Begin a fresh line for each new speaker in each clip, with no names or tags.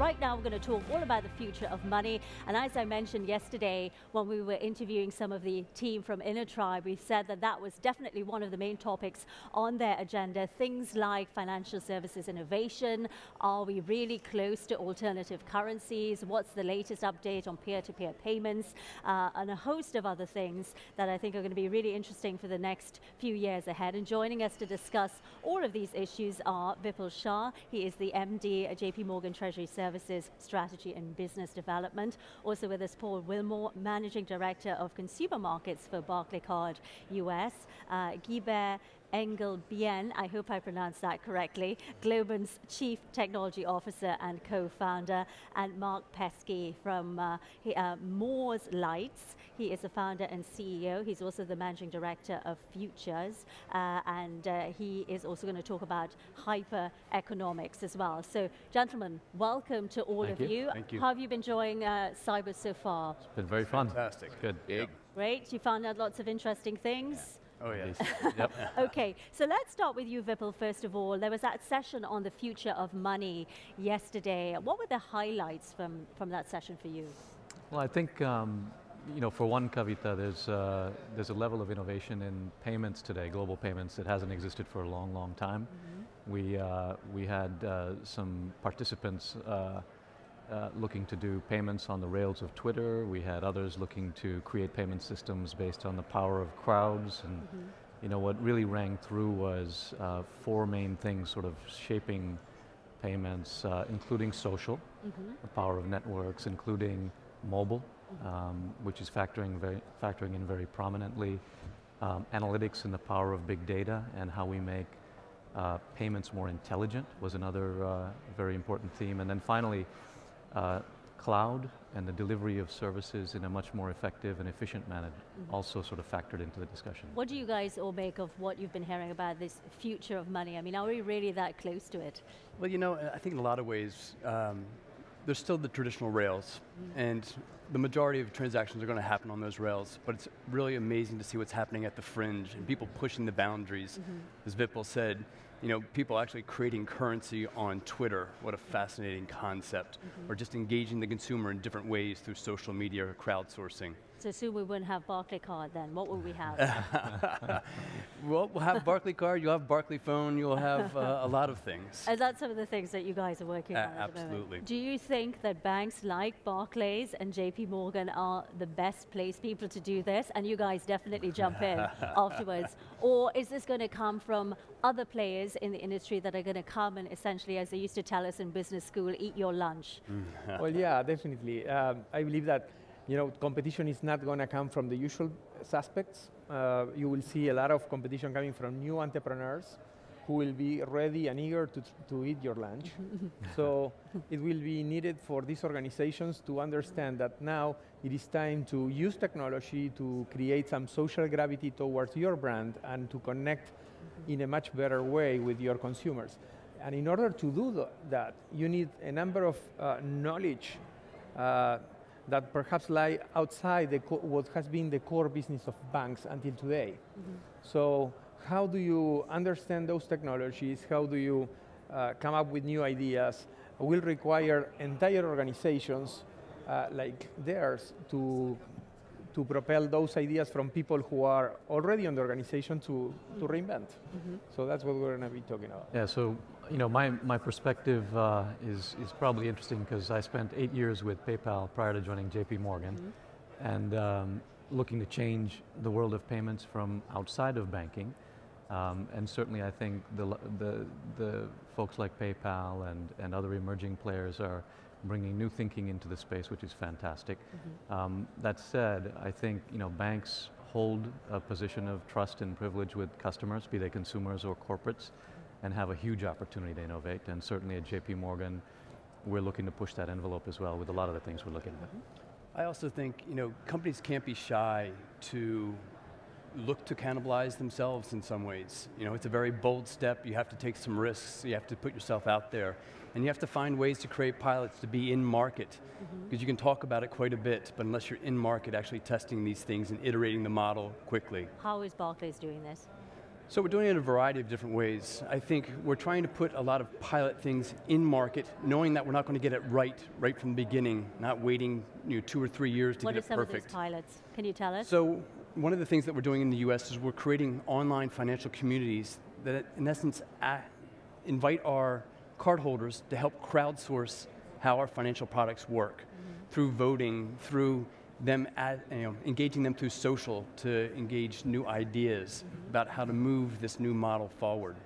right now we're going to talk all about the future of money. And as I mentioned yesterday, when we were interviewing some of the team from Inner Tribe, we said that that was definitely one of the main topics on their agenda. Things like financial services innovation. Are we really close to alternative currencies? What's the latest update on peer-to-peer payments? And a host of other things that I think are going to be really interesting for the next few years ahead. And joining us to discuss all of these issues are Vipul Shah. He is the MD at JP Morgan Treasury Services Strategy and Business Development. Also with us, Paul Wilmore, Managing Director of Consumer Markets for Barclaycard US. Guibert Engelbien, I hope I pronounced that correctly, Globant's Chief Technology Officer and co-founder, and Mark Pesky from Moore's Lights. He is the founder and CEO. He's also the Managing Director of Futures, and he is also going to talk about hyper-economics as well. So, gentlemen, welcome to all of you.
Thank you.
How have you been enjoying Sibos so far?
It's been very fun.
Fantastic.
Good.
Big.
Great. You found out lots of interesting things?
Yeah. Oh, yes.
Yep.
Okay, so let's start with you, Vipul, first of all. There was that session on the future of money yesterday. What were the highlights from that session for you?
Well, I think, you know, for one, Kavita, there's a level of innovation in payments today, global payments, that hasn't existed for a long, long time. Mm-hmm. We had some participants looking to do payments on the rails of Twitter. We had others looking to create payment systems based on the power of crowds. And you know, what really rang through was four main things sort of shaping payments, including social, the power of networks, including mobile, which is factoring in very prominently, analytics and the power of big data and how we make payments more intelligent was another very important theme. And then finally, cloud and the delivery of services in a much more effective and efficient manner also sort of factored into the discussion.
What do you guys all make of what you've been hearing about this future of money? I mean, are we really that close to it?
Well, you know, I think in a lot of ways, there's still the traditional rails, and the majority of transactions are going to happen on those rails, but it's really amazing to see what's happening at the fringe and people pushing the boundaries. As Vipul said, you know, people actually creating currency on Twitter, what a fascinating concept, or just engaging the consumer in different ways through social media or crowdsourcing.
So soon we wouldn't have Barclaycard then, what will we have?
Well, we'll have Barclaycard, you'll have Barclay phone, you'll have a lot of things.
And that's some of the things that you guys are working on at the moment.
Absolutely.
Do you think that banks like Barclays and JP Morgan are the best placed people to do this? And you guys definitely jump in afterwards. Or is this going to come from other players in the industry that are going to come and essentially, as they used to tell us in business school, eat your lunch?
Well, yeah, definitely. I believe that, you know, competition is not going to come from the usual suspects. You will see a lot of competition coming from new entrepreneurs who will be ready and eager to eat your lunch. So it will be needed for these organizations to understand that now it is time to use technology to create some social gravity towards your brand and to connect in a much better way with your consumers. And in order to do that, you need a number of knowledge that perhaps lie outside what has been the core business of banks until today. So how do you understand those technologies? How do you come up with new ideas? Will require entire organizations like theirs to propel those ideas from people who are already in the organization to reinvent. So that's what we're going to be talking about.
Yeah, so you know, my perspective is probably interesting because I spent 8 years with PayPal prior to joining JP Morgan, and looking to change the world of payments from outside of banking. And certainly I think the folks like PayPal and other emerging players are bringing new thinking into the space, which is fantastic. That said, I think, you know, banks hold a position of trust and privilege with customers, be they consumers or corporates, and have a huge opportunity to innovate. And certainly at JP Morgan, we're looking to push that envelope as well with a lot of the things we're looking at.
I also think, you know, companies can't be shy to look to cannibalize themselves in some ways. You know, it's a very bold step. You have to take some risks. You have to put yourself out there. And you have to find ways to create pilots to be in market. Because you can talk about it quite a bit, but unless you're in market actually testing these things and iterating the model quickly.
How is Barclays doing this?
So we're doing it in a variety of different ways. I think we're trying to put a lot of pilot things in market, knowing that we're not going to get it right from the beginning, not waiting 2 or 3 years to get it perfect.
What are some of those pilots? Can you tell us?
So one of the things that we're doing in the US is we're creating online financial communities that in essence invite our cardholders to help crowdsource how our financial products work through voting, through them engaging them through social to engage new ideas about how to move this new model forward.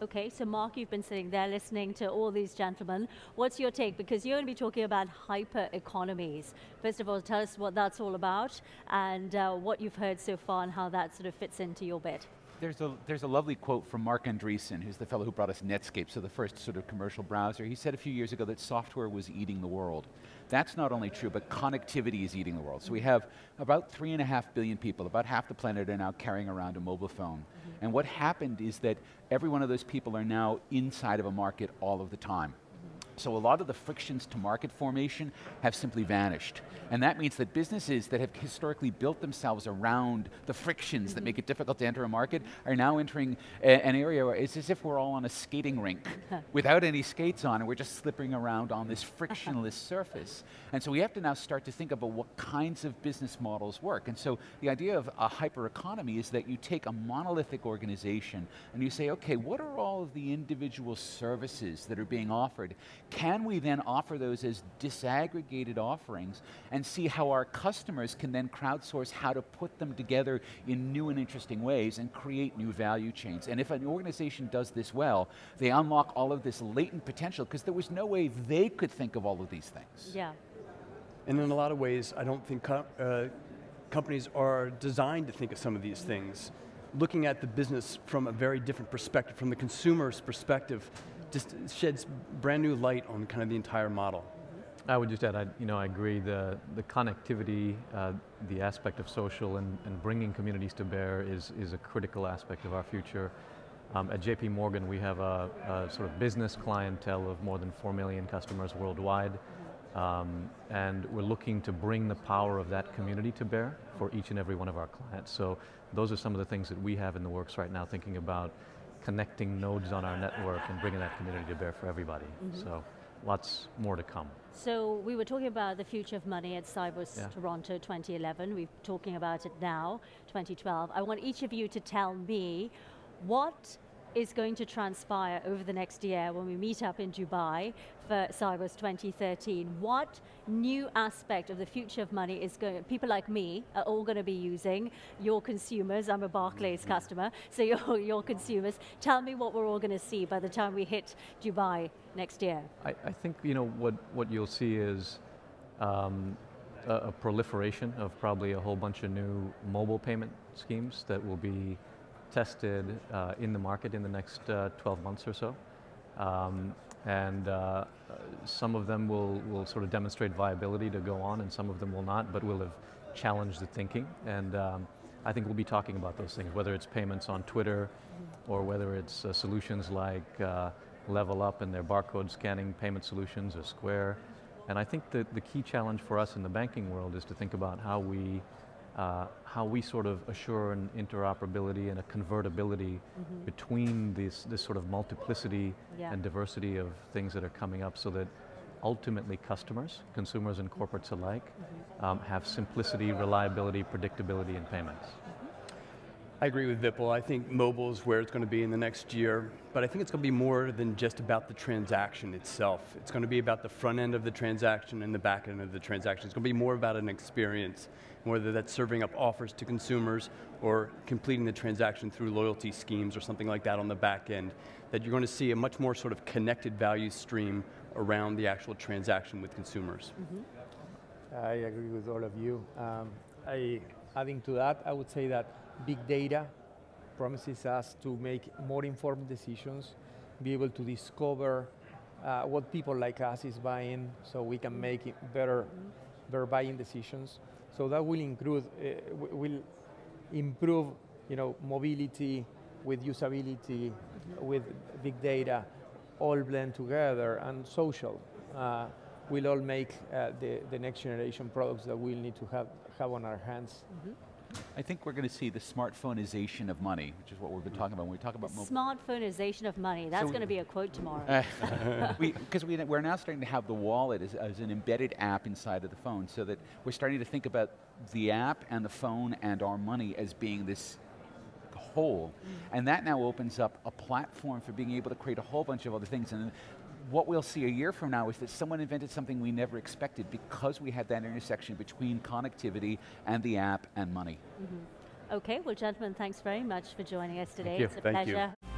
Okay, so Mark, you've been sitting there listening to all these gentlemen. What's your take? Because you're going to be talking about hyper economies. First of all, tell us what that's all about and what you've heard so far and how that sort of fits into your bit.
There's a lovely quote from Mark Andreessen, who's the fellow who brought us Netscape, so the first sort of commercial browser. He said a few years ago that software was eating the world. That's not only true, but connectivity is eating the world. So we have about 3.5 billion people, about half the planet are now carrying around a mobile phone. And what happened is that every one of those people are now inside of a market all of the time. So a lot of the frictions to market formation have simply vanished. And that means that businesses that have historically built themselves around the frictions that make it difficult to enter a market are now entering an area where it's as if we're all on a skating rink without any skates on, and we're just slipping around on this frictionless surface. And so we have to now start to think about what kinds of business models work. And so the idea of a hyper economy is that you take a monolithic organization and you say, okay, what are all of the individual services that are being offered? Can we then offer those as disaggregated offerings and see how our customers can then crowdsource how to put them together in new and interesting ways and create new value chains? And if an organization does this well, they unlock all of this latent potential because there was no way they could think of all of these things.
Yeah.
And in a lot of ways, I don't think companies are designed to think of some of these things. Looking at the business from a very different perspective, from the consumer's perspective, just sheds brand new light on kind of the entire model.
I would just add, I agree, the connectivity, the aspect of social and bringing communities to bear is a critical aspect of our future. At JP Morgan, we have a sort of business clientele of more than 4 million customers worldwide. And we're looking to bring the power of that community to bear for each and every one of our clients. So those are some of the things that we have in the works right now, thinking about connecting nodes on our network and bringing that community to bear for everybody. So lots more to come.
So we were talking about the future of money at Sibos Toronto 2011. We're talking about it now, 2012. I want each of you to tell me what is going to transpire over the next year when we meet up in Dubai for Sibos 2013. What new aspect of the future of money is going, people like me are all going to be using, your consumers, I'm a Barclays customer, so your consumers, tell me what we're all going to see by the time we hit Dubai next year.
I think what you'll see is a proliferation of probably a whole bunch of new mobile payment schemes that will be tested in the market in the next 12 months or so. Some of them will sort of demonstrate viability to go on, and some of them will not, but will have challenged the thinking. And I think we'll be talking about those things, whether it's payments on Twitter or whether it's solutions like Level Up and their barcode scanning payment solutions, or Square. And I think that the key challenge for us in the banking world is to think about how we sort of assure an interoperability and a convertibility between this sort of multiplicity and diversity of things that are coming up, so that ultimately customers, consumers and corporates alike, have simplicity, reliability, predictability in payments.
I agree with Vipul. I think mobile is where it's going to be in the next year, but I think it's going to be more than just about the transaction itself. It's going to be about the front end of the transaction and the back end of the transaction. It's going to be more about an experience, whether that's serving up offers to consumers or completing the transaction through loyalty schemes or something like that on the back end, that you're going to see a much more sort of connected value stream around the actual transaction with consumers.
I agree with all of you. Adding to that, I would say that big data promises us to make more informed decisions, be able to discover what people like us is buying, so we can make better buying decisions. So that will improve, mobility with usability, with big data, all blend together, and social will all make the next generation products that we'll need to have on our hands.
I think we're going to see the smartphoneization of money, which is what we've been talking about when we talk about
smartphoneization of money. That's going to be a quote tomorrow.
Because we're now starting to have the wallet as an embedded app inside of the phone, so that we're starting to think about the app and the phone and our money as being this whole. And that now opens up a platform for being able to create a whole bunch of other things. And what we'll see a year from now is that someone invented something we never expected because we had that intersection between connectivity and the app and money.
Okay, well gentlemen, thanks very much for joining us today.
Thank you.
It's a
Thank
pleasure.
you.